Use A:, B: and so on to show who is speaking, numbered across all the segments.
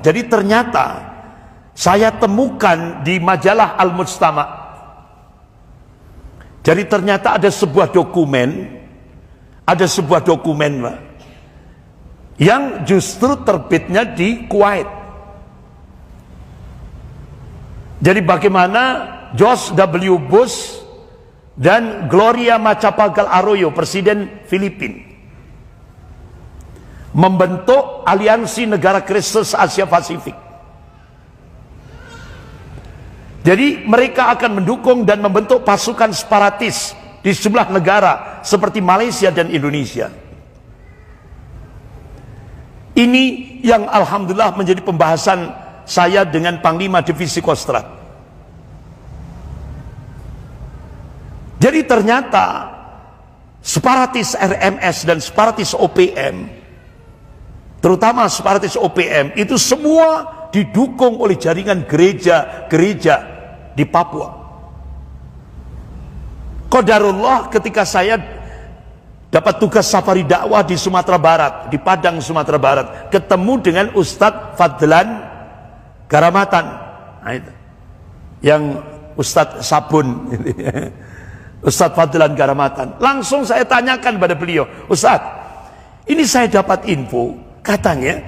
A: Jadi ternyata saya temukan di majalah Al-Mujtama'. Jadi ternyata ada sebuah dokumen, Pak, yang justru terbitnya di Kuwait. Jadi bagaimana George W. Bush dan Gloria Macapagal Arroyo, Presiden Filipina, membentuk aliansi negara Kristen Asia Pasifik. Jadi mereka akan mendukung dan membentuk pasukan separatis di sejumlah negara seperti Malaysia dan Indonesia. Ini yang alhamdulillah menjadi pembahasan saya dengan Panglima Divisi Kostrad. Jadi ternyata separatis RMS dan separatis OPM, terutama separatis OPM, itu semua didukung oleh jaringan gereja-gereja di Papua. Qadarullah, ketika saya dapat tugas safari dakwah di Sumatera Barat, di Padang, Sumatera Barat, ketemu dengan Ustadz Fadlan Garamatan. Nah, itu yang Ustadz Sabun, Ustadz Fadlan Garamatan. Langsung saya tanyakan pada beliau, Ustadz, ini saya dapat info, katanya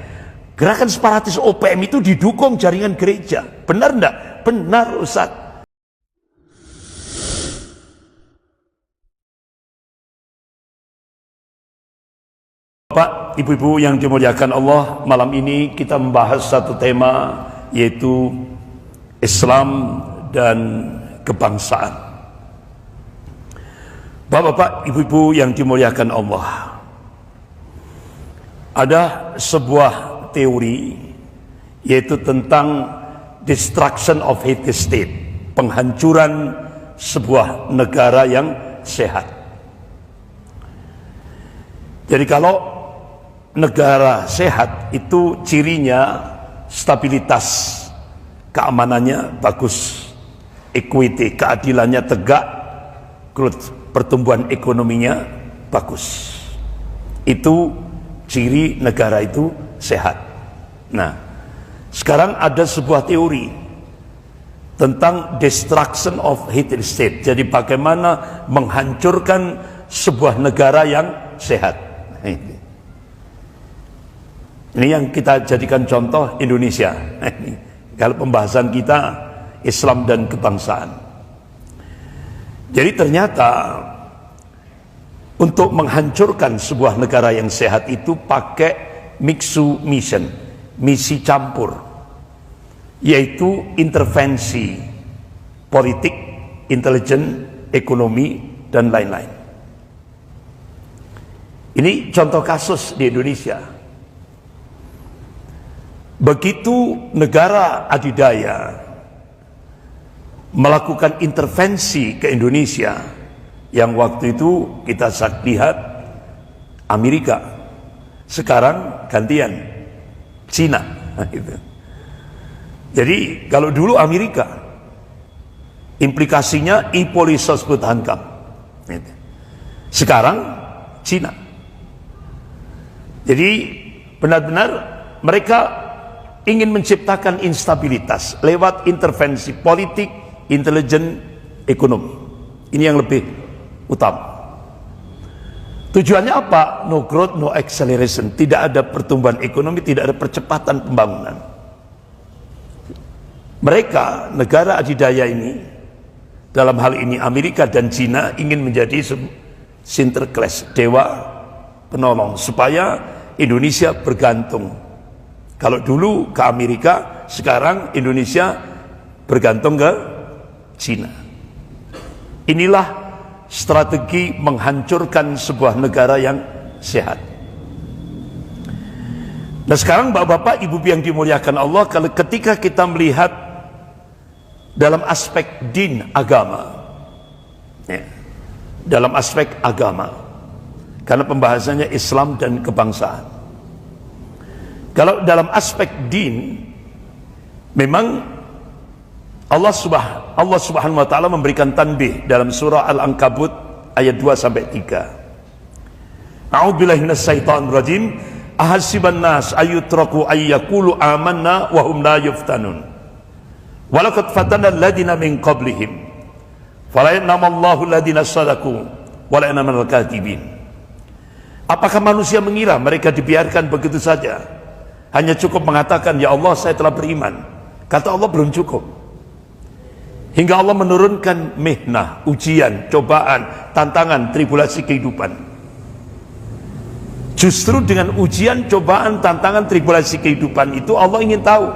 A: gerakan separatis OPM itu didukung jaringan gereja. Benar enggak? Benar, Ustadz. Bapak, ibu-ibu yang dimuliakan Allah, malam ini kita membahas satu tema, yaitu Islam dan kebangsaan. Bapak, ibu-ibu yang dimuliakan Allah, ada sebuah teori, yaitu tentang destruction of healthy state, penghancuran sebuah negara yang sehat. Jadi kalau negara sehat itu cirinya stabilitas, keamanannya bagus, equity, keadilannya tegak, pertumbuhan ekonominya bagus. Itu ciri negara itu sehat. Nah, sekarang ada sebuah teori tentang destruction of healthy state. Jadi bagaimana menghancurkan sebuah negara yang sehat. Ini yang kita jadikan contoh Indonesia. Kalau pembahasan kita Islam dan kebangsaan. Jadi ternyata untuk menghancurkan sebuah negara yang sehat itu pakai mixed mission, misi campur, yaitu intervensi politik, intelijen, ekonomi, dan lain-lain. Ini contoh kasus di Indonesia. Begitu negara adidaya melakukan intervensi ke Indonesia, yang waktu itu kita lihat Amerika, sekarang gantian Cina. Nah, itu. Jadi kalau dulu Amerika, implikasinya polisos hankam. Sekarang Cina. Jadi benar-benar mereka ingin menciptakan instabilitas lewat intervensi politik, intelijen, ekonomi. Ini yang lebih utama. Tujuannya apa? No growth, no acceleration. Tidak ada pertumbuhan ekonomi, tidak ada percepatan pembangunan. Mereka, negara adidaya ini, dalam hal ini Amerika dan Cina, ingin menjadi Sinterklas, dewa penolong, supaya Indonesia bergantung. Kalau dulu ke Amerika, sekarang Indonesia bergantung ke Cina. Inilah strategi menghancurkan sebuah negara yang sehat. Nah sekarang bapak-bapak, ibu yang dimuliakan Allah, kalau ketika kita melihat dalam aspek din, agama, ya, dalam aspek agama, karena pembahasannya Islam dan kebangsaan. Kalau dalam aspek din, memang Allah Subhanahu wa taala memberikan tanbih dalam surah Al-Ankabut ayat 2 sampai 3. A'udzubillahi minasyaitonir rajim. ahasiban nas ayutraku ayyakulu amanna wa hum la yuftanun walaqad fatana alladziina min qablihim fala ya'lamallahu alladziina shadaku wa la ya'lamal kadhibin. Apakah manusia mengira mereka dibiarkan begitu saja, hanya cukup mengatakan ya Allah saya telah beriman? Kata Allah belum cukup, hingga Allah menurunkan mihnah, ujian, cobaan, tantangan, tribulasi kehidupan. Justru dengan ujian, cobaan, tantangan, tribulasi kehidupan itu Allah ingin tahu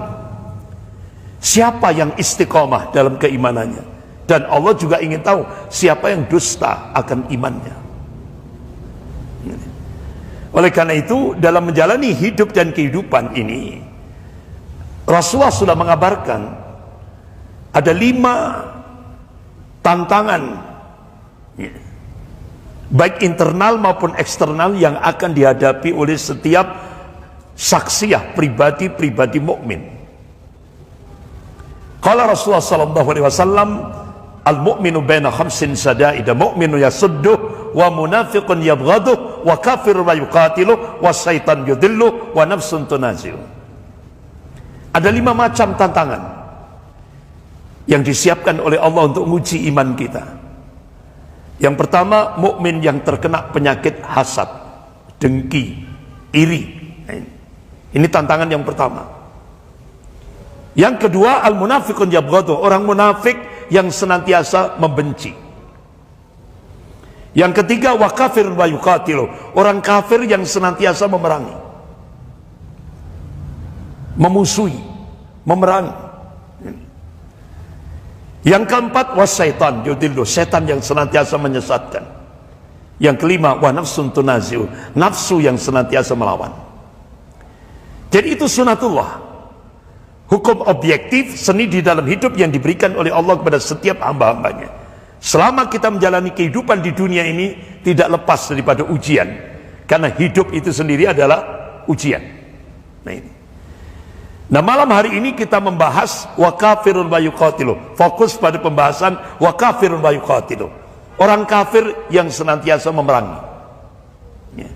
A: siapa yang istiqomah dalam keimanannya, dan Allah juga ingin tahu siapa yang dusta akan imannya. Oleh karena itu dalam menjalani hidup dan kehidupan ini, Rasulullah sudah mengabarkan ada 5 tantangan, baik internal maupun eksternal, yang akan dihadapi oleh setiap saksiyah pribadi mukmin. Qala Rasulullah sallallahu alaihi wasallam, al-mu'minu baina khamsin sadaida, mu'minu yasudduh wa munafiqun yabghaduh wa kafirun wa yuqatiluh wa syaitan yudilluh wa nafsun tunazi'u. Ada 5 macam tantangan yang disiapkan oleh Allah untuk menguji iman kita. Yang pertama, mukmin yang terkena penyakit hasad, dengki, iri. Ini tantangan yang pertama. Yang kedua, al-munafiqun yabghadu, orang munafik yang senantiasa membenci. Yang ketiga, wa kafirun wa yuqatilu, orang kafir yang senantiasa memerangi, memusuhi, memerangi. Yang keempat, wasyaitan yudillu, setan yang senantiasa menyesatkan. Yang kelima, wa nafsun tunazi'u, nafsu yang senantiasa melawan. Jadi itu sunatullah, hukum objektif, seni di dalam hidup yang diberikan oleh Allah kepada setiap hamba-hambanya. Selama kita menjalani kehidupan di dunia ini, tidak lepas daripada ujian, karena hidup itu sendiri adalah ujian. Nah ini. Nah malam hari ini kita membahas wa kafirun wa yuqatilu, fokus pada pembahasan wa kafirun wa yuqatilu, orang kafir yang senantiasa memerangi, ya.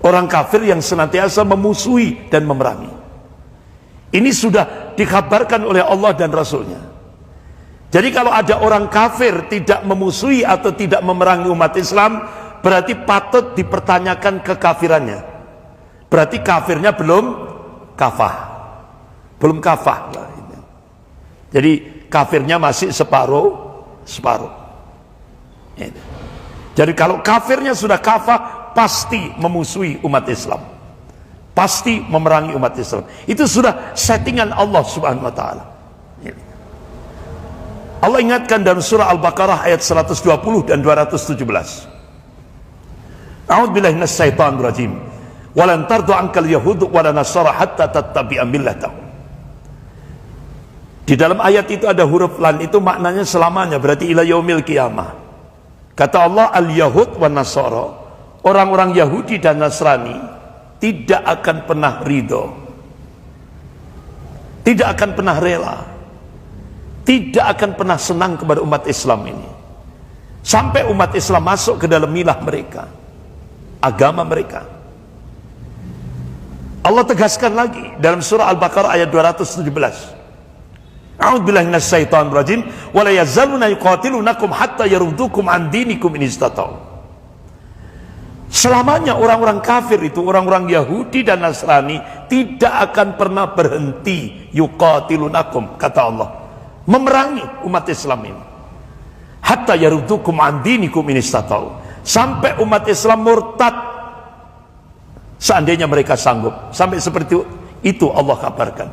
A: Orang kafir yang senantiasa memusuhi dan memerangi. Ini sudah dikabarkan oleh Allah dan Rasulnya. Jadi kalau ada orang kafir tidak memusuhi atau tidak memerangi umat Islam, berarti patut dipertanyakan kekafirannya. Berarti kafirnya belum kafah. Belum kafah. Jadi kafirnya masih separuh. Jadi kalau kafirnya sudah kafah, pasti memusuhi umat Islam, pasti memerangi umat Islam. Itu sudah settingan Allah subhanahu wa ta'ala. Allah ingatkan dalam surah Al-Baqarah ayat 120 dan 217. A'udzubillahi minasyaitonir rajim. Walan tardu ankal yahudu wala nasara hatta tattabi'a millatahum. Di dalam ayat itu ada huruf lan, itu maknanya selamanya, berarti ila yaumil qiyamah. Kata Allah, al-yahud wa nasara, orang-orang Yahudi dan Nasrani tidak akan pernah ridho, tidak akan pernah rela, tidak akan pernah senang kepada umat Islam ini, sampai umat Islam masuk ke dalam milah mereka, agama mereka. Allah tegaskan lagi dalam surah Al-Baqarah ayat 217. A'udzubillahi minasyaitonir rajim, wa la yazaluna yuqatilunakum hatta yaruddukum an dinikum in istata'u. Selamanya orang-orang kafir itu, orang-orang Yahudi dan Nasrani, tidak akan pernah berhenti yuqatilunakum, kata Allah, memerangi umat Islam ini. Hatta yaruddukum an dinikum in istata'u, sampai umat Islam murtad, seandainya mereka sanggup. Sampai seperti itu Allah kabarkan.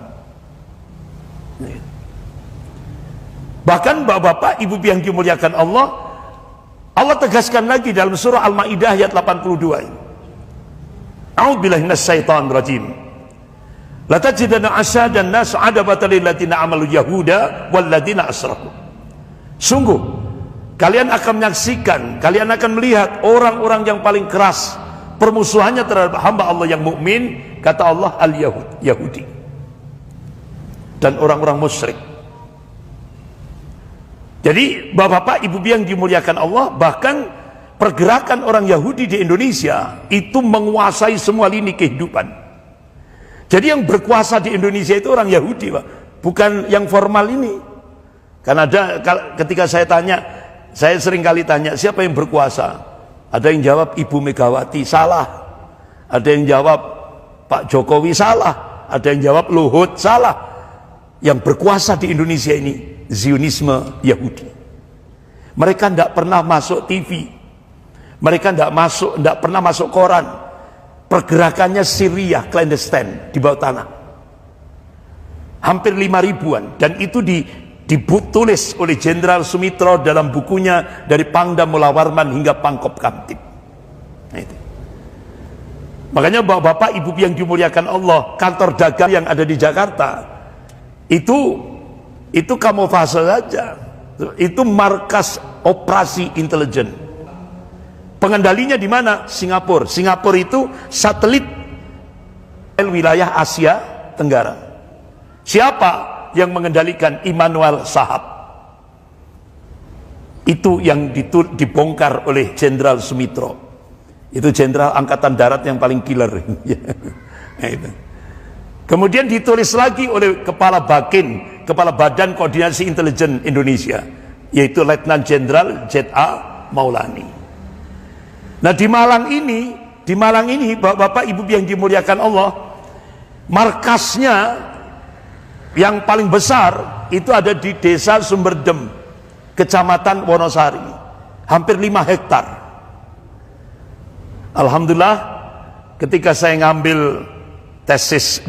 A: Bahkan bapak-bapak, ibu yang dimuliakan Allah, Allah tegaskan lagi dalam surah Al-Maidah ayat 82 ini. A'udzubillahi minasyaitonir rajim. La tajidanna asyadan nas 'adabatan lil ladzina amalu yahuda wal ladzina asyraku. Sungguh kalian akan menyaksikan, kalian akan melihat orang-orang yang paling keras permusuhannya terhadap hamba Allah yang mukmin, kata Allah, al-yahud, Yahudi, dan orang-orang musyrik. Jadi bapak-bapak, ibu yang dimuliakan Allah, bahkan pergerakan orang Yahudi di Indonesia itu menguasai semua lini kehidupan. Jadi yang berkuasa di Indonesia itu orang Yahudi, Pak, bukan yang formal ini. Karena ketika saya tanya, saya sering kali tanya, siapa yang berkuasa? Ada yang jawab Ibu Megawati, salah. Ada yang jawab Pak Jokowi, salah. Ada yang jawab Luhut, salah. Yang berkuasa di Indonesia ini Zionisme Yahudi. Mereka tidak pernah masuk TV, mereka tidak pernah masuk koran. Pergerakannya Syria clandestine di bawah tanah, hampir 5.000-an, dan itu ditulis oleh Jenderal Sumitro dalam bukunya Dari Pangdam Mula Warman hingga Pangkop Kamtib. Nah, itu. Makanya Bapak Ibu yang dimuliakan Allah, kantor dagang yang ada di Jakarta itu kamuflase saja. Itu markas operasi intelijen. Pengendalinya di mana? Singapura. Singapura itu satelit wilayah Asia Tenggara. Siapa yang mengendalikan? Immanuel Sahab. Itu yang dibongkar oleh Jenderal Sumitro. Itu Jenderal Angkatan Darat yang paling killer. Nah, itu. Kemudian ditulis lagi oleh Kepala Bakin, Kepala Badan Koordinasi Intelijen Indonesia, yaitu Letnan Jenderal Z.A. Maulani. Nah, di Malang ini Bapak Ibu yang dimuliakan Allah, markasnya yang paling besar itu ada di Desa Sumberdem, Kecamatan Wonosari, hampir 5 hektar. Alhamdulillah, ketika saya ngambil tesis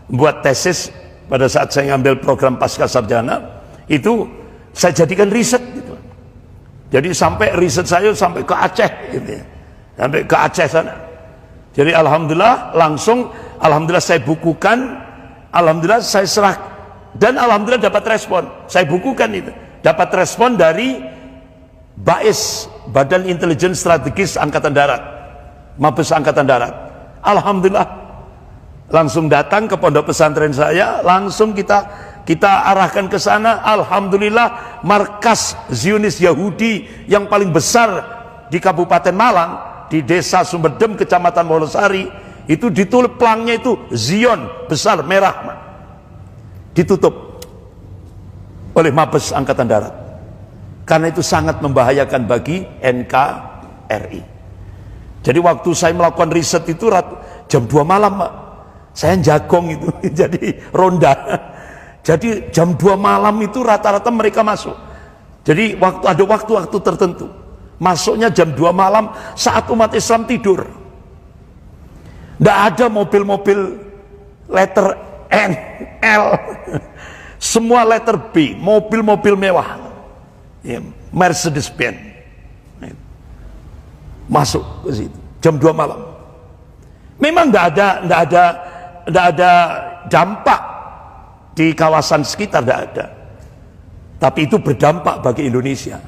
A: buat tesis pada saat saya ngambil program pasca sarjana, itu saya jadikan riset gitu. Jadi sampai riset saya sampai ke Aceh gitu ya. Sampai ke Aceh sana. Jadi alhamdulillah saya bukukan, alhamdulillah saya serah, dan alhamdulillah dapat respon. Saya bukukan itu, dapat respon dari BAIS, Badan Intelijen Strategis Angkatan Darat, Mabes Angkatan Darat. Alhamdulillah langsung datang ke pondok pesantren saya, langsung kita arahkan ke sana. Alhamdulillah, markas Zionis Yahudi yang paling besar di Kabupaten Malang, di Desa Sumberdem, Kecamatan Wonosari, itu ditulis pelangnya itu Zion besar merah, ditutup oleh Mabes Angkatan Darat karena itu sangat membahayakan bagi NKRI. Jadi waktu saya melakukan riset itu jam 2 malam, Pak. Saya jagong itu, jadi ronda. Jadi jam 2 malam itu rata-rata mereka masuk. Jadi ada waktu-waktu tertentu. Masuknya jam 2 malam saat umat Islam tidur. Tidak ada mobil-mobil letter N, L. Semua letter B, mobil-mobil mewah. Ya, Mercedes-Benz. Masuk ke situ jam 2 malam. Memang tidak ada dampak di kawasan sekitar, tidak ada. Tapi itu berdampak bagi Indonesia.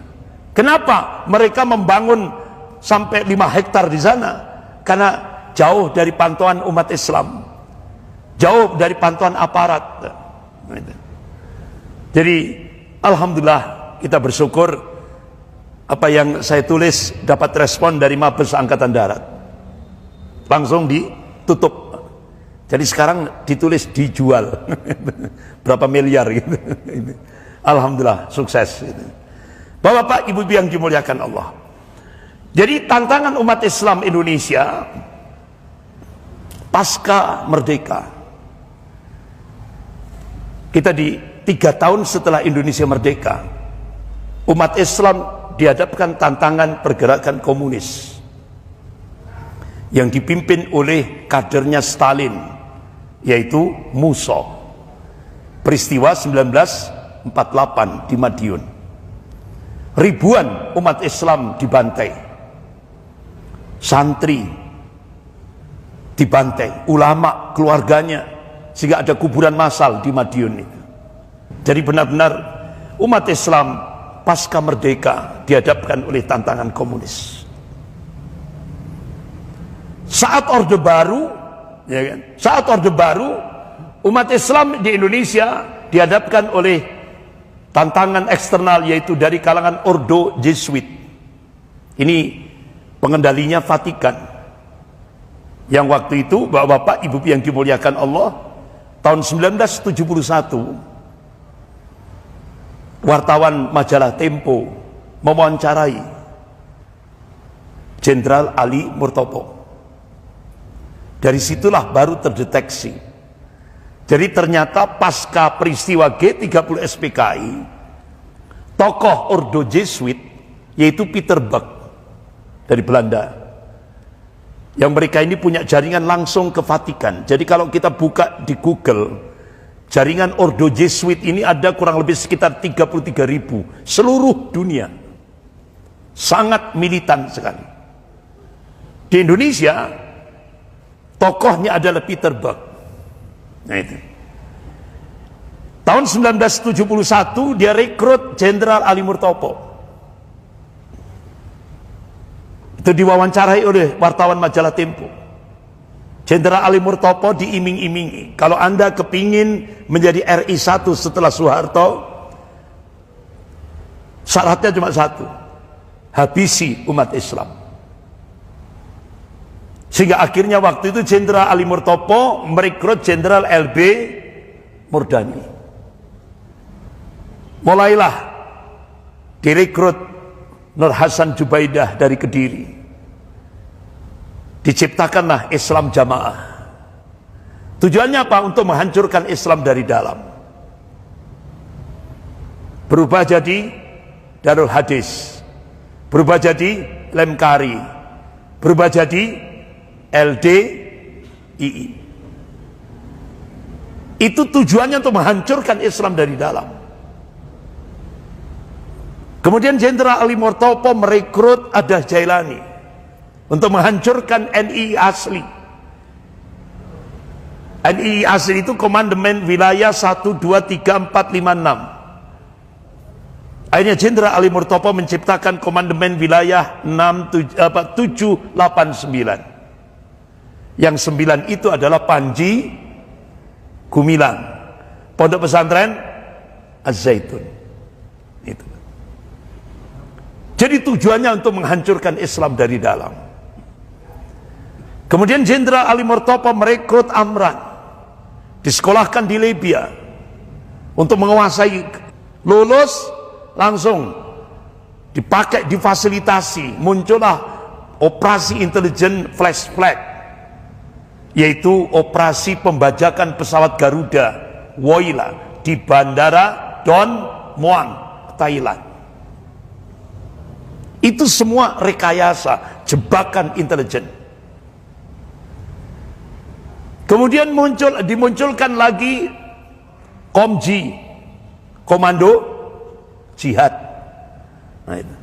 A: Kenapa mereka membangun sampai 5 hektar di sana? Karena jauh dari pantauan umat Islam, jauh dari pantauan aparat. Jadi alhamdulillah kita bersyukur apa yang saya tulis dapat respon dari Mabes Angkatan Darat, langsung ditutup. Jadi sekarang ditulis dijual berapa miliar gitu. Alhamdulillah sukses gitu. Bapak Ibu yang dimuliakan Allah, jadi tantangan umat Islam Indonesia pasca merdeka, kita di 3 tahun setelah Indonesia merdeka, umat Islam dihadapkan tantangan pergerakan komunis yang dipimpin oleh kadernya Stalin, yaitu Musso. Peristiwa 1948 di Madiun, ribuan umat Islam dibantai, santri dibantai, ulama, keluarganya, sehingga ada kuburan massal di Madiun itu. Jadi benar-benar umat Islam pasca merdeka dihadapkan oleh tantangan komunis. Saat Orde Baru, ya kan? Saat Orde Baru, umat Islam di Indonesia dihadapkan oleh tantangan eksternal, yaitu dari kalangan Ordo Jesuit. Ini pengendalinya Vatikan. Yang waktu itu Bapak-bapak, Ibu yang dimuliakan Allah, tahun 1971 wartawan majalah Tempo mewawancarai Jenderal Ali Murtopo. Dari situlah baru terdeteksi. Jadi ternyata pasca peristiwa G30 SPKI, tokoh Ordo Jesuit yaitu Peter Buck dari Belanda, yang mereka ini punya jaringan langsung ke Vatikan. Jadi kalau kita buka di Google, jaringan Ordo Jesuit ini ada kurang lebih sekitar 33.000 seluruh dunia. Sangat militan sekali. Di Indonesia tokohnya adalah Peter Buck. Nah itu. Tahun 1971 dia rekrut Jenderal Ali Murtopo. Itu diwawancarai oleh wartawan majalah Tempo. Jenderal Ali Murtopo diiming-imingi, kalau Anda kepingin menjadi RI 1 setelah Soeharto, syaratnya cuma satu, habisi umat Islam. Sehingga akhirnya waktu itu Jenderal Ali Murtopo merekrut Jenderal LB Murdani. Mulailah direkrut Nur Hasan Jubaidah dari Kediri. Diciptakanlah Islam Jamaah. Tujuannya apa? Untuk menghancurkan Islam dari dalam. Berubah jadi Darul Hadis, berubah jadi Lemkari, berubah jadi LDII. Itu tujuannya untuk menghancurkan Islam dari dalam. Kemudian Jenderal Ali Murtopo merekrut Adah Jailani untuk menghancurkan NII asli. NII asli itu komandemen wilayah 1, 2, 3, 4, 5, 6. Akhirnya Jenderal Ali Murtopo menciptakan komandemen wilayah 7, 8, 9. Yang 9 itu adalah Panji Gumilang, Pondok Pesantren Az-Zaitun. Itu. Jadi tujuannya untuk menghancurkan Islam dari dalam. Kemudian Jenderal Ali Murtopo merekrut Amran, disekolahkan di Libya untuk menguasai, lulus langsung dipakai, difasilitasi, muncullah operasi intelijen flash flag, yaitu operasi pembajakan pesawat Garuda Woyla di Bandara Don Muang, Thailand. Itu semua rekayasa, jebakan intelijen. Kemudian dimunculkan lagi Komji, Komando Jihad. Nah, itu.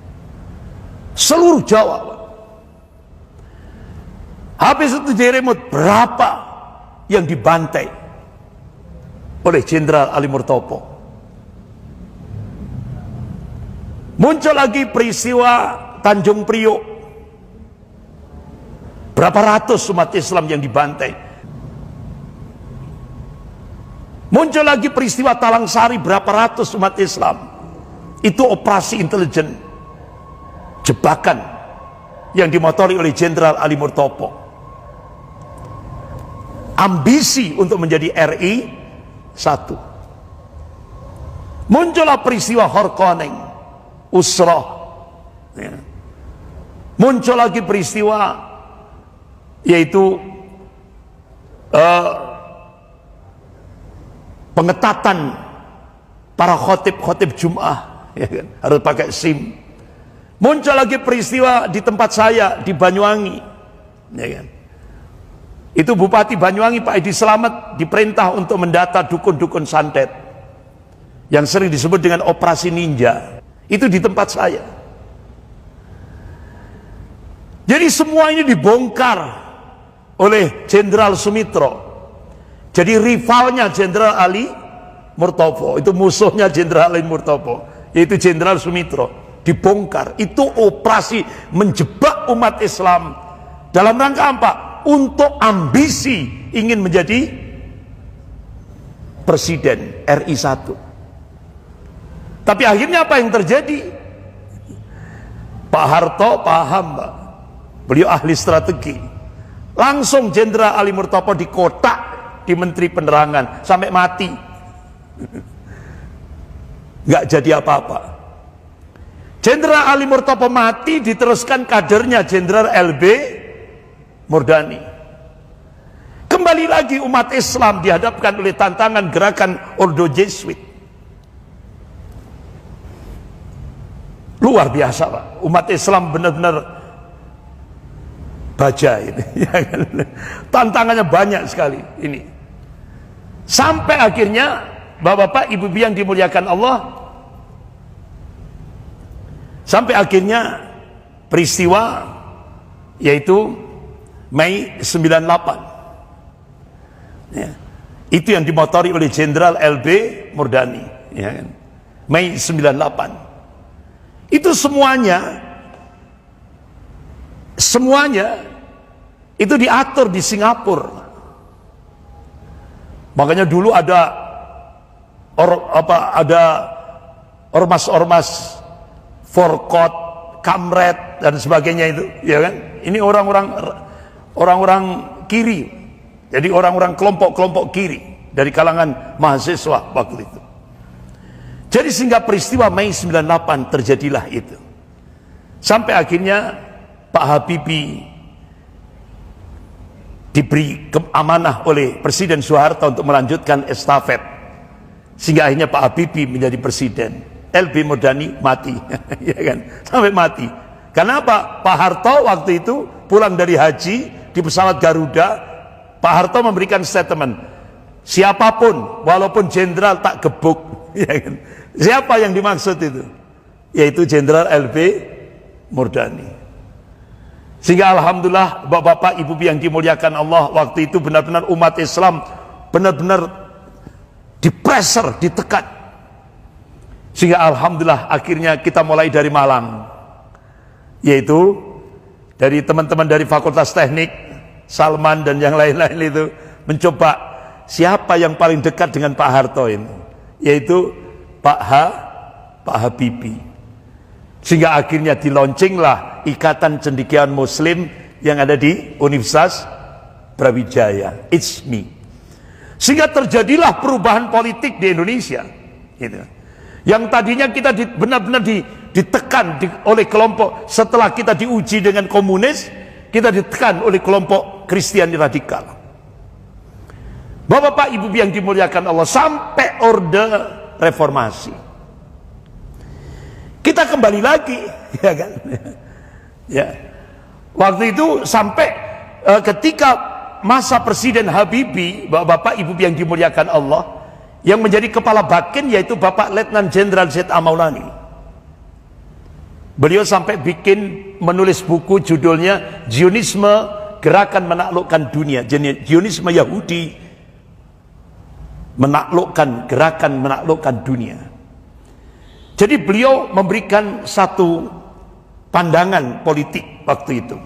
A: Seluruh Jawa. Habis itu diremut berapa yang dibantai oleh Jenderal Ali Murtopo. Muncul lagi peristiwa Tanjung Priok, berapa ratus umat Islam yang dibantai. Muncul lagi peristiwa Talang Sari, berapa ratus umat Islam. Itu operasi intelijen, jebakan yang dimotori oleh Jenderal Ali Murtopo. Ambisi untuk menjadi RI 1. Muncullah peristiwa Horkoneng, Usroh, ya. Muncul lagi peristiwa yaitu pengetatan para khotib Jum'ah, ya kan? Harus pakai SIM. Muncul lagi peristiwa di tempat saya di Banyuwangi, ya kan? Itu Bupati Banyuwangi Pak Edi Slamet diperintah untuk mendata dukun-dukun santet yang sering disebut dengan operasi ninja. Itu di tempat saya. Jadi semua ini dibongkar oleh Jenderal Sumitro. Jadi rivalnya Jenderal Ali Murtopo, itu musuhnya Jenderal Ali Murtopo, yaitu Jenderal Sumitro. Dibongkar. Itu operasi menjebak umat Islam dalam rangka apa? Untuk ambisi ingin menjadi presiden RI 1. Tapi akhirnya apa yang terjadi? Pak Harto paham, Pak. Beliau ahli strategi. Langsung Jenderal Ali Murtopo dikotak di Menteri Penerangan sampai mati. Nggak jadi apa-apa. Jenderal Ali Murtopo mati, diteruskan kadernya Jenderal LB Murdani. Kembali lagi umat Islam dihadapkan oleh tantangan gerakan Ordo Jesuit. Luar biasa, Pak. Umat Islam benar-benar baja ini. Tantangannya banyak sekali ini. Sampai akhirnya Bapak-bapak, Ibu-ibu yang dimuliakan Allah, sampai akhirnya peristiwa yaitu Mei 98. Ya. Itu yang dimotori oleh Jenderal LB Murdani, ya kan? Mei 98. Itu semuanya itu diatur di Singapura. Makanya dulu ada ormas-ormas Forkot, Kamret dan sebagainya itu, ya kan? Ini orang-orang kiri. Jadi orang-orang kelompok-kelompok kiri dari kalangan mahasiswa waktu itu. Jadi sehingga peristiwa Mei 98 terjadilah itu. Sampai akhirnya Pak Habibie diberi amanah oleh Presiden Soeharto untuk melanjutkan estafet. Sehingga akhirnya Pak Habibie menjadi presiden. LB Murdani mati. Ya kan? Sampai mati. Karena apa? Pak Harto waktu itu pulang dari haji di pesawat Garuda, Pak Harto memberikan statement, siapapun walaupun jenderal tak gebuk. Ya kan? Siapa yang dimaksud itu? Yaitu Jenderal LB Murdani. Sehingga alhamdulillah Bapak-bapak, Ibu yang dimuliakan Allah, waktu itu benar-benar umat Islam benar-benar dipressure, ditekan. Sehingga alhamdulillah akhirnya kita mulai dari Malang, yaitu dari teman-teman dari Fakultas Teknik, Salman dan yang lain-lain itu mencoba siapa yang paling dekat dengan Pak Harto ini, yaitu Pak Habibie. Sehingga akhirnya dilaunchinglah Ikatan Cendekiawan Muslim yang ada di Universitas Brawijaya, ICMI. Sehingga terjadilah perubahan politik di Indonesia, gitu. Yang tadinya kita benar-benar ditekan oleh kelompok, setelah kita diuji dengan komunis, kita ditekan oleh kelompok Kristiani radikal. Bapak-bapak, Ibu yang dimuliakan Allah, sampai Orde Reformasi. Kita kembali lagi, ya kan? Ya. Waktu itu sampai ketika masa Presiden Habibie, Bapak-bapak, Ibu yang dimuliakan Allah, yang menjadi kepala Bakin yaitu Bapak Letnan Jenderal Z. A. Maulani. Beliau sampai menulis buku judulnya Zionisme Gerakan Menaklukkan Dunia. Zionisme Yahudi Gerakan Menaklukkan Dunia. Jadi beliau memberikan satu pandangan politik waktu itu.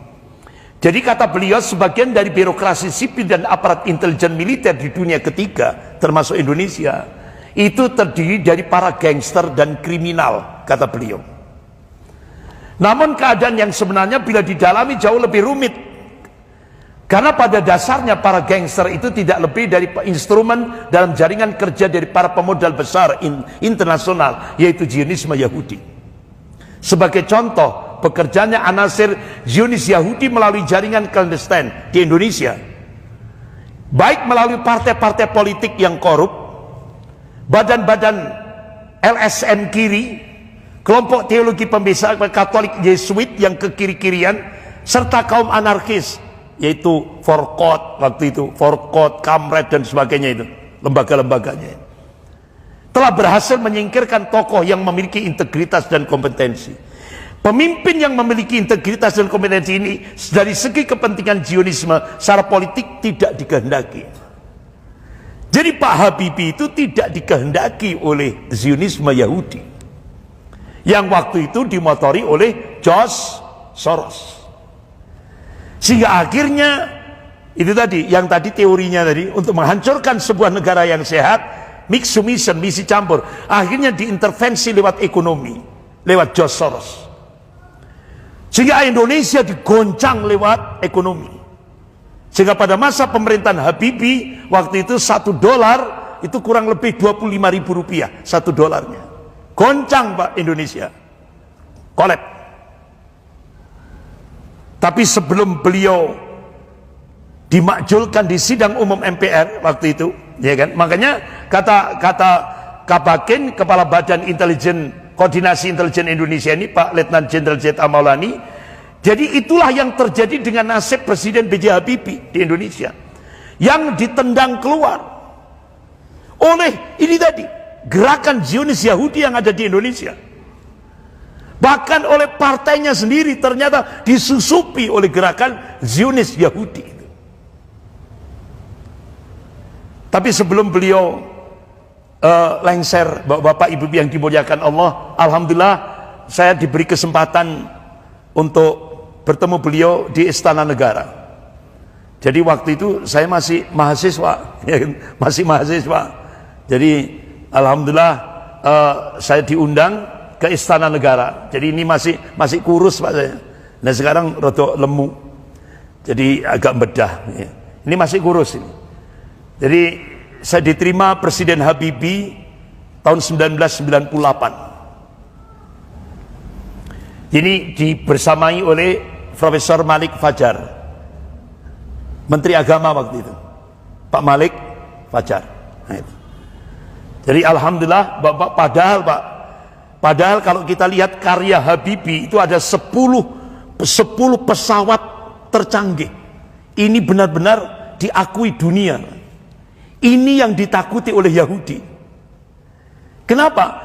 A: Jadi kata beliau, sebagian dari birokrasi sipil dan aparat intelijen militer di dunia ketiga, termasuk Indonesia, itu terdiri dari para gangster dan kriminal, kata beliau. Namun keadaan yang sebenarnya bila didalami jauh lebih rumit. Karena pada dasarnya para gangster itu tidak lebih dari instrumen dalam jaringan kerja dari para pemodal besar internasional, yaitu Zionisme Yahudi. Sebagai contoh, bekerjanya anasir Zionis Yahudi melalui jaringan clandestine di Indonesia, baik melalui partai-partai politik yang korup, badan-badan LSM kiri, kelompok teologi pembesar Katolik Yesuit yang ke kiri-kirian, serta kaum anarkis, yaitu Forkot waktu itu, Forkot, Kamret dan sebagainya itu, lembaga-lembaganya telah berhasil menyingkirkan tokoh yang memiliki integritas dan kompetensi. Pemimpin yang memiliki integritas dan kompetensi ini dari segi kepentingan Zionisme secara politik tidak dikehendaki. Jadi Pak Habibie itu tidak dikehendaki oleh Zionisme Yahudi yang waktu itu dimotori oleh George Soros. Sehingga akhirnya itu tadi, yang tadi teorinya tadi, untuk menghancurkan sebuah negara yang sehat, mixed mission, misi campur, akhirnya diintervensi lewat ekonomi, lewat George Soros. Sehingga Indonesia digoncang lewat ekonomi. Sehingga pada masa pemerintahan Habibie, waktu itu $1 itu kurang lebih 25.000 rupiah $1. Goncang Pak Indonesia, kolab. Tapi sebelum beliau dimakjulkan di sidang umum MPR waktu itu, ya kan? Makanya kata Kabakin, Kepala Badan Koordinasi Intelijen Indonesia ini, Pak Letnan Jenderal Z.A. Maulani, jadi itulah yang terjadi dengan nasib Presiden B.J. Habibie di Indonesia, yang ditendang keluar oleh ini tadi, gerakan Zionis Yahudi yang ada di Indonesia. Bahkan oleh partainya sendiri ternyata disusupi oleh gerakan Zionis Yahudi. Tapi sebelum beliau lengser, Bapak Ibu yang dimuliakan Allah, alhamdulillah saya diberi kesempatan untuk bertemu beliau di Istana Negara. Jadi waktu itu saya masih mahasiswa, masih mahasiswa. Jadi alhamdulillah saya diundang ke Istana Negara. Jadi ini masih kurus Pak saya. Nah sekarang rada lemu. Jadi agak bedah. Ini masih kurus ini. Jadi saya diterima Presiden Habibie tahun 1998. Ini dibersamai oleh Profesor Malik Fajar, Menteri Agama waktu itu, Pak Malik Fajar. Nah, itu. Jadi alhamdulillah Bapak, padahal kalau kita lihat karya Habibie itu ada 10 pesawat tercanggih. Ini benar-benar diakui dunia. Ini yang ditakuti oleh Yahudi. Kenapa?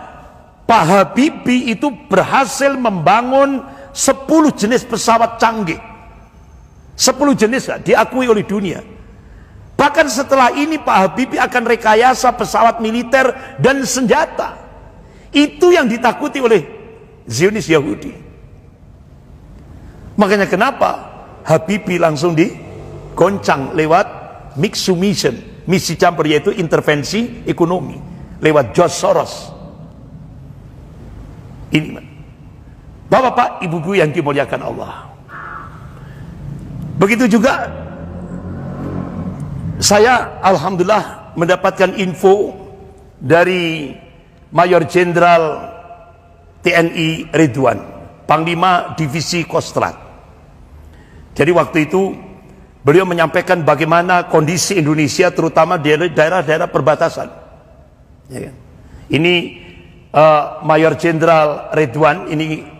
A: Pak Habibie itu berhasil membangun 10 jenis pesawat canggih. 10 jenis diakui oleh dunia. Bahkan setelah ini Pak Habibie akan rekayasa pesawat militer dan senjata. Itu yang ditakuti oleh Zionis Yahudi. Makanya kenapa Habibie langsung digoncang lewat Mixed Mission, misi campur, yaitu intervensi ekonomi lewat George Soros. Ini Bapak-bapak, ibu-ibu yang dimuliakan Allah. Begitu juga saya alhamdulillah mendapatkan info dari Mayor Jenderal TNI Ridwan, Panglima Divisi Kostrad. Jadi waktu itu beliau menyampaikan bagaimana kondisi Indonesia terutama di daerah-daerah perbatasan. Ya kan? Ini Mayor Jenderal Ridwan, ini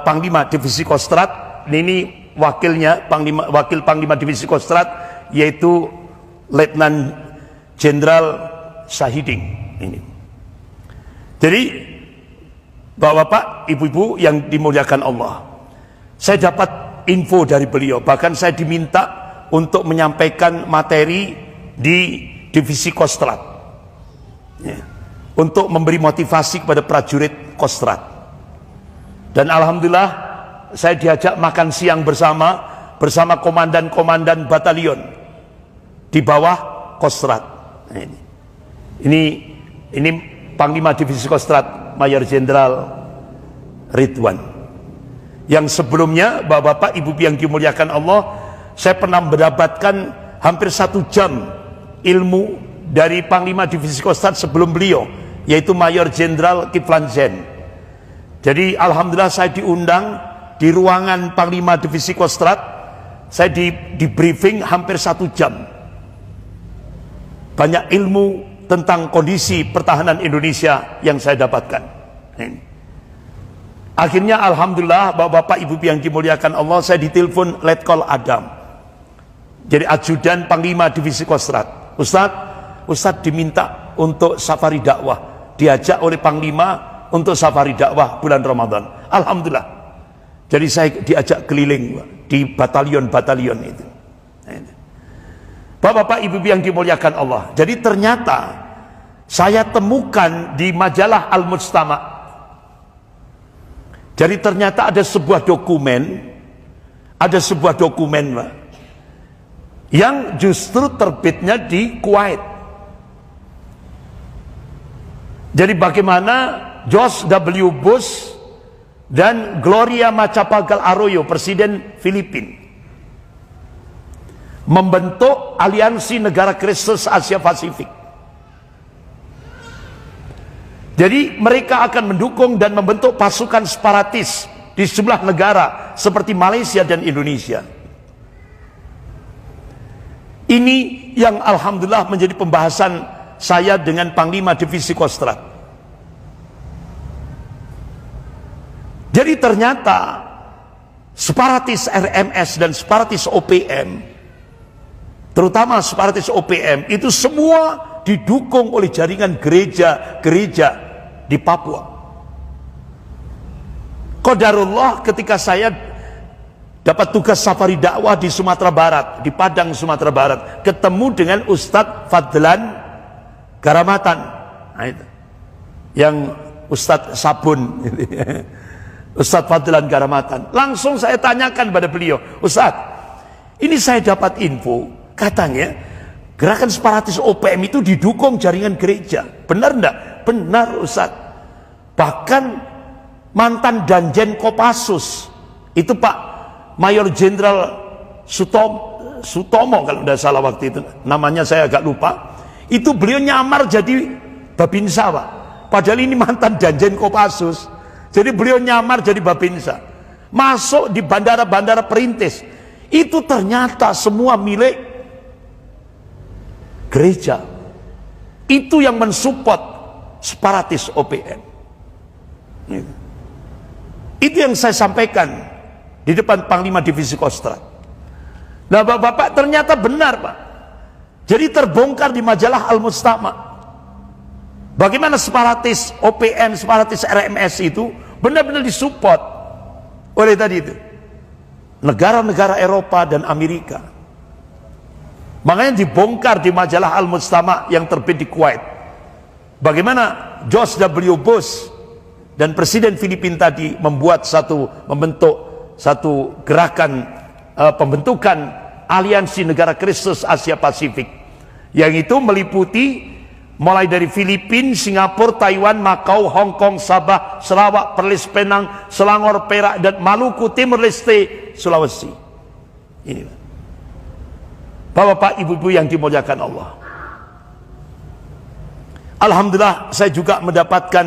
A: Panglima Divisi Kostrad, ini wakilnya Wakil Panglima Divisi Kostrad, yaitu Letnan Jenderal Syahiding. Ini. Jadi Bapak-bapak, ibu-ibu yang dimuliakan Allah, saya dapat info dari beliau, bahkan saya diminta untuk menyampaikan materi di Divisi Kostrad, ya, untuk memberi motivasi kepada prajurit Kostrad. Dan alhamdulillah saya diajak makan siang bersama komandan-komandan batalion di bawah Kostrad. Nah, ini Panglima Divisi Kostrad Mayor Jenderal Ridwan, yang sebelumnya Bapak-bapak, Ibu yang dimuliakan Allah, saya pernah mendapatkan hampir 1 jam ilmu dari Panglima Divisi Kostrad sebelum beliau, yaitu Mayor Jenderal Kiflan Zen. Jadi alhamdulillah saya diundang di ruangan Panglima Divisi Kostrad, saya di briefing hampir 1 jam. Banyak ilmu tentang kondisi pertahanan Indonesia yang saya dapatkan. Akhirnya alhamdulillah Bapak-bapak, Ibu yang dimuliakan Allah, saya ditelepon Letkol Adam, jadi ajudan Panglima Divisi Kostrad. Ustadz diminta untuk safari dakwah, diajak oleh Panglima untuk safari dakwah bulan Ramadan. Alhamdulillah, jadi saya diajak keliling di batalion-batalion itu. Bapak-bapak, Ibu yang dimuliakan Allah, jadi ternyata saya temukan di majalah Al-Mujtama', jadi ternyata ada sebuah dokumen Pak, yang justru terbitnya di Kuwait. Jadi bagaimana George W. Bush dan Gloria Macapagal Arroyo, Presiden Filipina, membentuk aliansi negara Kristus Asia Pasifik. Jadi mereka akan mendukung dan membentuk pasukan separatis di sejumlah negara seperti Malaysia dan Indonesia. Ini yang alhamdulillah menjadi pembahasan saya dengan Panglima Divisi Kostrad. Jadi ternyata separatis RMS dan separatis OPM, terutama separatis OPM, itu semua didukung oleh jaringan gereja-gereja di Papua. Qadarullah, ketika saya dapat tugas safari dakwah di Sumatera Barat, di Padang, Sumatera Barat, ketemu dengan Ustadz Fadlan Garamatan. Nah, itu yang Ustadz Sabun. Ustadz Fadlan Garamatan. Langsung saya tanyakan pada beliau, Ustadz, ini saya dapat info, katanya gerakan separatis OPM itu didukung jaringan gereja. Benar enggak? Benar, Ustadz. Bahkan mantan Danjen Kopassus itu Pak Mayor Jenderal Sutomo kalau tidak salah waktu itu, namanya saya agak lupa, itu beliau nyamar jadi Babinsa, Pak. Padahal ini mantan Danjen Kopassus. Jadi beliau nyamar jadi Babinsa, masuk di bandara-bandara perintis. Itu ternyata semua milik gereja. Itu yang mensupport separatis OPM. Itu yang saya sampaikan di depan Panglima Divisi Kostrad. Nah, Bapak-bapak, ternyata benar, Pak. Jadi terbongkar di majalah Al-Mustama bagaimana separatis OPM, separatis RMS itu benar-benar disupport oleh tadi itu negara-negara Eropa dan Amerika. Makanya dibongkar di majalah Al-Mustama yang terbit di Kuwait, bagaimana George W. Bush dan Presiden Filipina tadi membentuk satu gerakan pembentukan aliansi negara Kristus Asia Pasifik, yang itu meliputi mulai dari Filipina, Singapura, Taiwan, Makau, Hong Kong, Sabah, Sarawak, Perlis, Penang, Selangor, Perak, dan Maluku, Timur Leste, Sulawesi. Ini Bapak-bapak, ibu-ibu yang dimuliakan Allah, alhamdulillah saya juga mendapatkan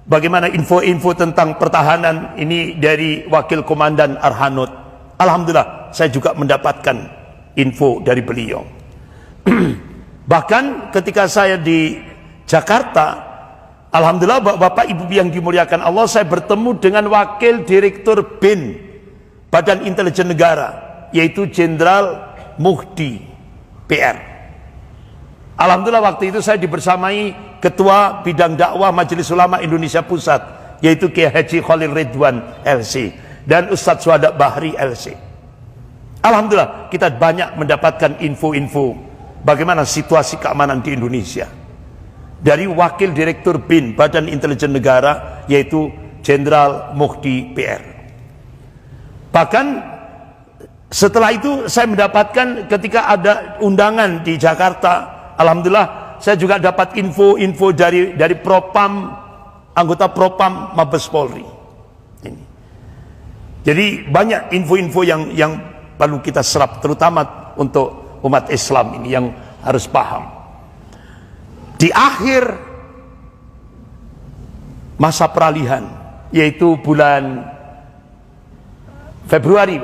A: bagaimana info-info tentang pertahanan ini dari Wakil Komandan Arhanud. Alhamdulillah saya juga mendapatkan info dari beliau. Bahkan ketika saya di Jakarta, alhamdulillah Bapak Ibu yang dimuliakan Allah, saya bertemu dengan Wakil Direktur BIN, Badan Intelijen Negara, yaitu Jenderal Muhdi PR. Alhamdulillah waktu itu saya dibersamai Ketua Bidang Dakwah Majelis Ulama Indonesia Pusat, yaitu Kiai Haji Khalil Ridwan LC, dan Ustadz Suhada Bahri LC. Alhamdulillah kita banyak mendapatkan info-info bagaimana situasi keamanan di Indonesia dari Wakil Direktur BIN, Badan Intelijen Negara, yaitu Jenderal Muhdi PR. Bahkan setelah itu saya mendapatkan ketika ada undangan di Jakarta, alhamdulillah saya juga dapat info-info dari Propam, anggota Propam Mabes Polri. Ini. Jadi banyak info-info yang perlu kita serap, terutama untuk umat Islam ini yang harus paham. Di akhir masa peralihan, yaitu bulan Februari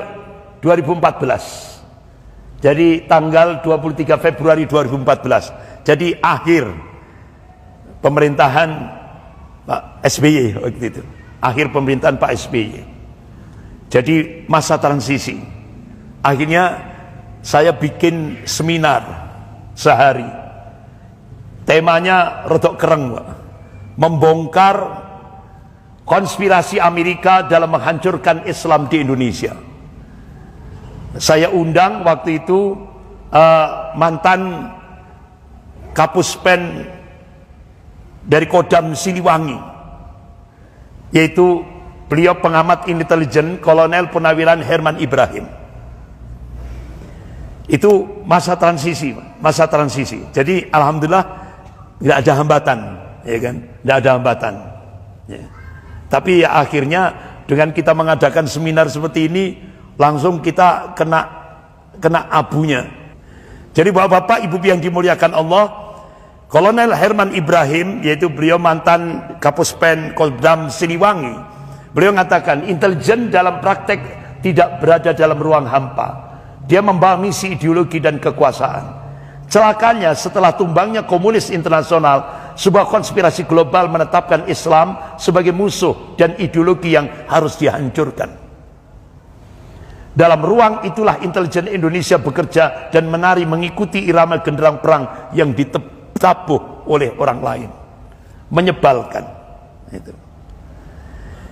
A: 2014, jadi tanggal 23 Februari 2014, jadi akhir pemerintahan Pak SBY waktu itu, akhir pemerintahan Pak SBY, jadi masa transisi. Akhirnya saya bikin seminar sehari, temanya rodok kereng, Pak. Membongkar konspirasi Amerika dalam menghancurkan Islam di Indonesia. Saya undang waktu itu mantan Kapuspen dari Kodam Siliwangi, yaitu beliau pengamat intelijen Kolonel Purnawiran Herman Ibrahim. Itu masa transisi, masa transisi. Jadi alhamdulillah tidak ada hambatan, ya kan? Tidak ada hambatan. Ya. Tapi ya akhirnya dengan kita mengadakan seminar seperti ini, langsung kita kena abunya. Jadi bapak-bapak, ibu yang dimuliakan Allah, Kolonel Herman Ibrahim, yaitu beliau mantan Kapuspen Kodam Siliwangi, beliau mengatakan intelijen dalam praktek tidak berada dalam ruang hampa. Dia membawa misi ideologi dan kekuasaan. Celakanya setelah tumbangnya komunis internasional, sebuah konspirasi global menetapkan Islam sebagai musuh dan ideologi yang harus dihancurkan. Dalam ruang itulah intelijen Indonesia bekerja dan menari mengikuti irama genderang perang yang ditabuh oleh orang lain. Menyebalkan.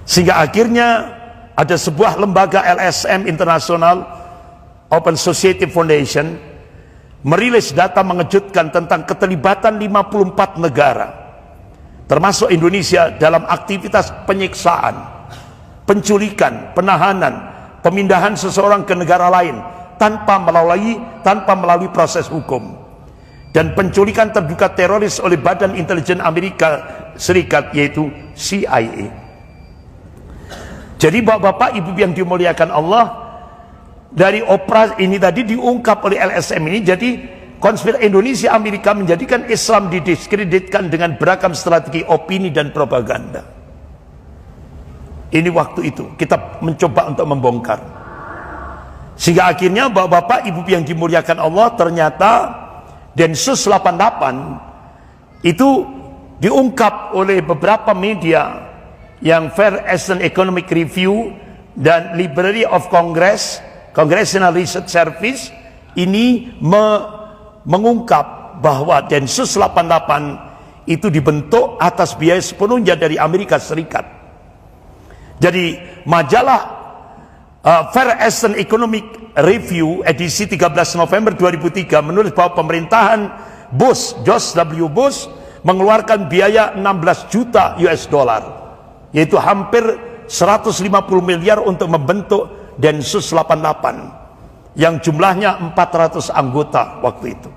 A: Sehingga akhirnya ada sebuah lembaga LSM International Open Society Foundation merilis data mengejutkan tentang keterlibatan 54 negara termasuk Indonesia dalam aktivitas penyiksaan, penculikan, penahanan, pemindahan seseorang ke negara lain tanpa melalui proses hukum, dan penculikan terduga teroris oleh Badan Intelijen Amerika Serikat yaitu CIA. Jadi bapak-bapak, ibu yang dimuliakan Allah, dari operasi ini tadi diungkap oleh LSM ini, jadi konspirasi Indonesia Amerika menjadikan Islam didiskreditkan dengan beragam strategi opini dan propaganda. Ini waktu itu kita mencoba untuk membongkar, sehingga akhirnya bapak-bapak ibu yang dimuliakan Allah, ternyata Densus 88 itu diungkap oleh beberapa media yang Fair Eastern Economic Review dan Library of Congress, Congressional Research Service ini mengungkap bahwa Densus 88 itu dibentuk atas biaya sepenuhnya dari Amerika Serikat. Jadi majalah Fair Eastern Economic Review edisi 13 November 2003 menulis bahwa pemerintahan George W. Bush mengeluarkan biaya 16 juta US dollar, yaitu hampir 150 miliar untuk membentuk Densus 88 yang jumlahnya 400 anggota waktu itu.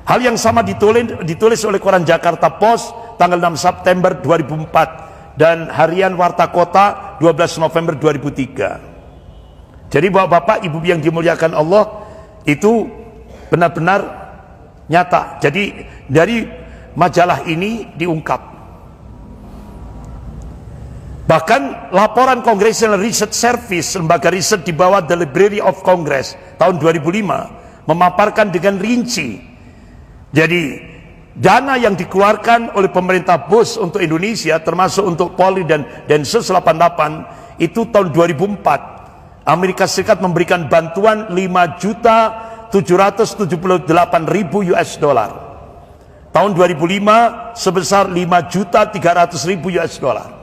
A: Hal yang sama ditulis oleh koran Jakarta Post tanggal 6 September 2004 dan harian Warta Kota 12 November 2003. Jadi bapak-bapak ibu yang dimuliakan Allah, itu benar-benar nyata. Jadi dari majalah ini diungkap. Bahkan laporan Congressional Research Service, lembaga riset di bawah The Library of Congress tahun 2005 memaparkan dengan rinci. Jadi dana yang dikeluarkan oleh pemerintah Bush untuk Indonesia, termasuk untuk Polri dan Densus 88, itu tahun 2004 Amerika Serikat memberikan bantuan 5.778.000 US dollar. Tahun 2005 sebesar 5.300.000 US dollar.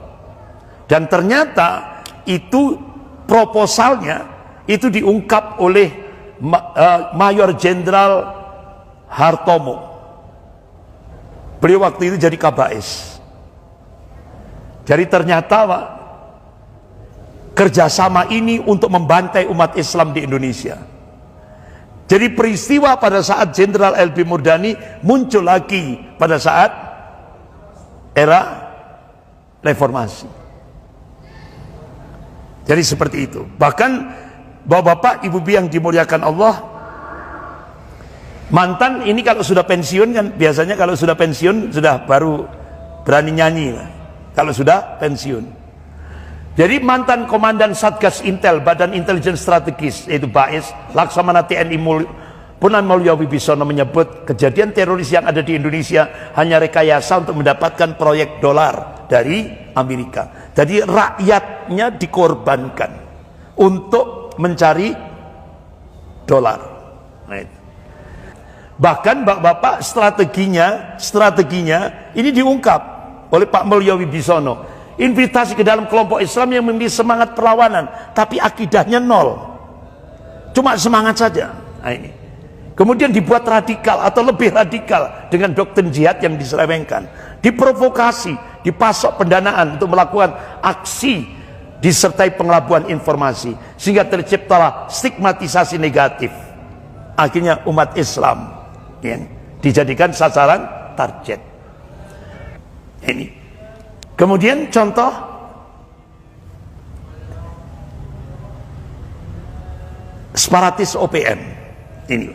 A: Dan ternyata itu proposalnya itu diungkap oleh Mayor Jenderal Hartomo. Beliau waktu itu jadi Kabais. Jadi ternyata Pak, kerjasama ini untuk membantai umat Islam di Indonesia. Jadi peristiwa pada saat Jenderal LB Murdani muncul lagi pada saat era reformasi. Jadi seperti itu. Bahkan bapak-bapak, ibu yang dimuliakan Allah, mantan ini kalau sudah pensiun kan, biasanya kalau sudah pensiun sudah baru berani nyanyi lah. Kalau sudah pensiun. Jadi mantan komandan Satgas Intel Badan Intelijen Strategis yaitu BAIS, Laksamana TNI Purnamulya Wibisono menyebut kejadian teroris yang ada di Indonesia hanya rekayasa untuk mendapatkan proyek dolar dari Amerika. Jadi rakyatnya dikorbankan untuk mencari dolar. Nah, bahkan bapak-bapak strateginya ini diungkap oleh Pak Mulya Wibisono. Invitasi ke dalam kelompok Islam yang memiliki semangat perlawanan, tapi akidahnya nol, cuma semangat saja. Nah, ini kemudian dibuat radikal atau lebih radikal dengan doktrin jihad yang diselewengkan, diprovokasi, dipasok pendanaan untuk melakukan aksi disertai pengelabuan informasi, sehingga terciptalah stigmatisasi negatif. Akhirnya umat Islam ya, dijadikan sasaran target. Ini kemudian contoh separatis OPM ini.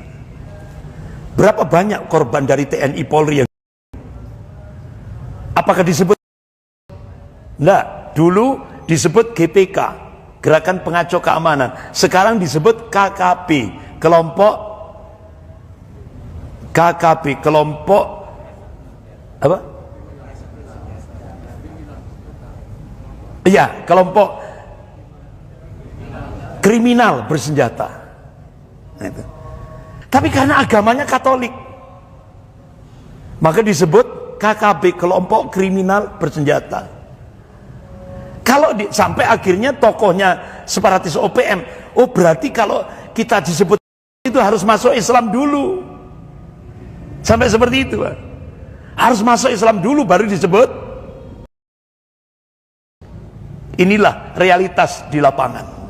A: Berapa banyak korban dari TNI Polri yang apakah disebut? Enggak, dulu disebut GPK, Gerakan Pengacau Keamanan. Sekarang disebut KKB, kelompok apa? Iya, kelompok kriminal bersenjata. Nah, itu. Tapi karena agamanya Katolik, maka disebut KKB, kelompok kriminal bersenjata. Kalau sampai akhirnya tokohnya separatis OPM, oh berarti kalau kita disebut itu harus masuk Islam dulu. Sampai seperti itu, Pak. Harus masuk Islam dulu baru disebut. Inilah realitas di lapangan.